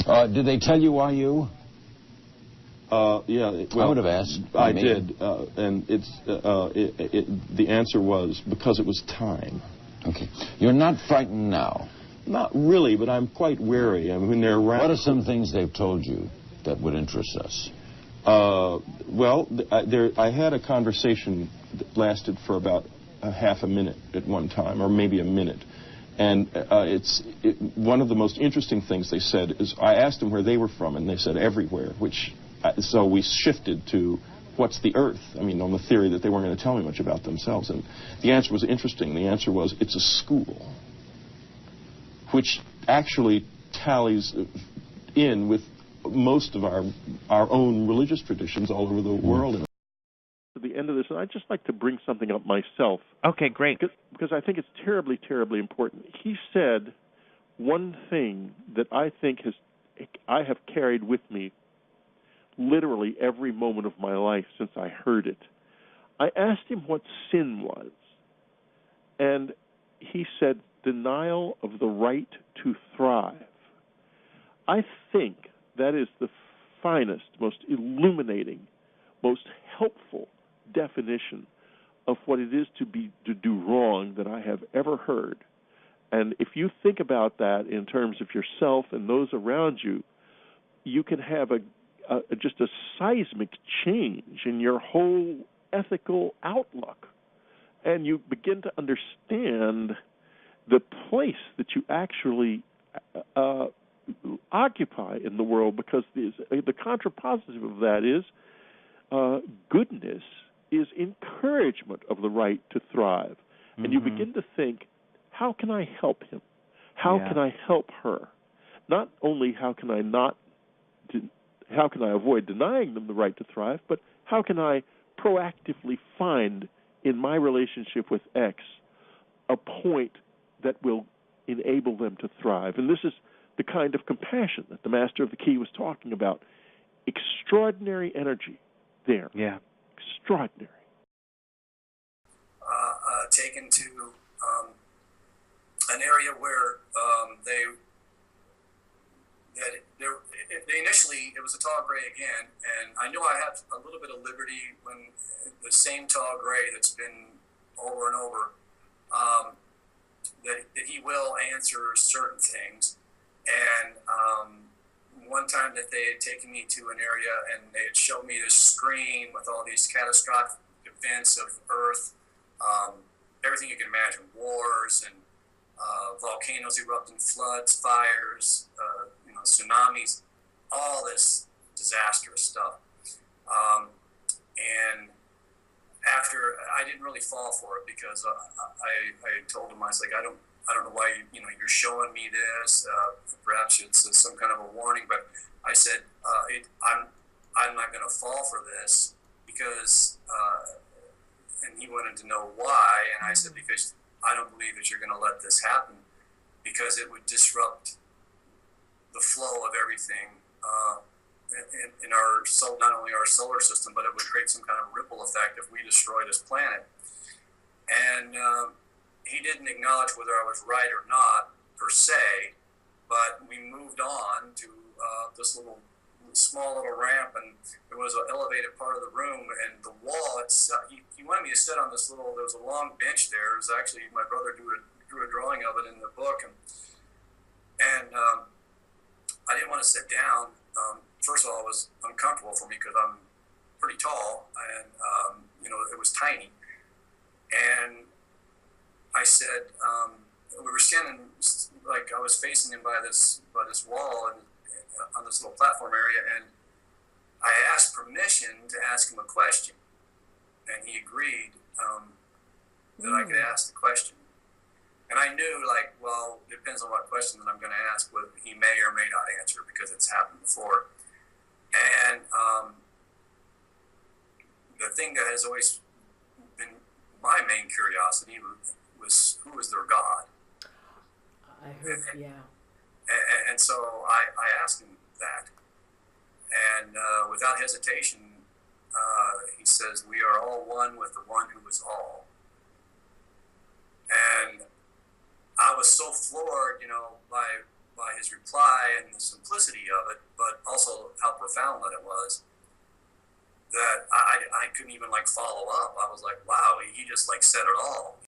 Did they tell you why you? Yeah. Well, I would have asked. I did, and the answer was because it was time. Okay. You're not frightened now? Not really, but I'm quite wary. I mean, when they're around... What are some things they've told you that would interest us? Well, I had a conversation that lasted for about a half a minute at one time, or maybe a minute. And one of the most interesting things they said is, I asked them where they were from, and they said everywhere, so we shifted to what's the Earth? I mean, on the theory that they weren't going to tell me much about themselves. And the answer was interesting. The answer was, it's a school, which actually tallies in with most of our own religious traditions all over the world. At the end of this, and I'd just like to bring something up myself. Okay, great. Because I think it's terribly, terribly important. He said one thing that I think I have carried with me literally every moment of my life since I heard it. I asked him what sin was, and he said denial of the right to thrive. I think that is the finest, most illuminating, most helpful definition of what it is to do wrong that I have ever heard. And if you think about that in terms of yourself and those around you, you can have just a seismic change in your whole ethical outlook. And you begin to understand the place that you actually occupy in the world, because the contrapositive of that is goodness is encouragement of the right to thrive. Mm-hmm. And you begin to think, how can I help him? How can I help her? Not only how can I avoid denying them the right to thrive, but how can I proactively find in my relationship with X a point that will enable them to thrive? And this is the kind of compassion that the Master of the Key was talking about. Extraordinary energy there. Yeah. Extraordinary. Taken to an area where they initially, it was a tall gray again, and I knew I had a little bit of liberty when the same tall gray that's been over and over, that he will answer certain things. And one time that they had taken me to an area and they had showed me this screen with all these catastrophic events of Earth, everything you can imagine, wars and volcanoes erupting, floods, fires, tsunamis, all this disastrous stuff. And after, I didn't really fall for it, because I told him, I was like, I don't know why you're showing me this. Perhaps it's some kind of a warning, but I said, I'm not going to fall for this, because, and he wanted to know why, and I said, because I don't believe that you're going to let this happen, because it would disrupt the flow of everything in our not only our solar system, but it would create some kind of ripple effect if we destroy this planet. And he didn't acknowledge whether I was right or not, per se, but we moved on to this small little ramp, and there was an elevated part of the room, and the wall itself, he wanted me to sit on this there was a long bench there. It was actually, my brother drew a drawing of it in the book, and I didn't want to sit down. First of all, it was uncomfortable for me because I'm pretty tall, and it was tiny. And I said, we were standing, like I was facing him by this wall and on this little platform area, and I asked permission to ask him a question, and he agreed that I could ask the question. And I knew, well, it depends on what question that I'm going to ask, what he may or may not answer, because it's happened before. And the thing that has always been my main curiosity was, who is their God? I heard, yeah. And so I asked him that. And without hesitation, he says, we are all one with the one who is all. And I was so floored, by by his reply and the simplicity of it, but also how profound that it was, that I couldn't even like follow up. I was like, wow, he just like said it all.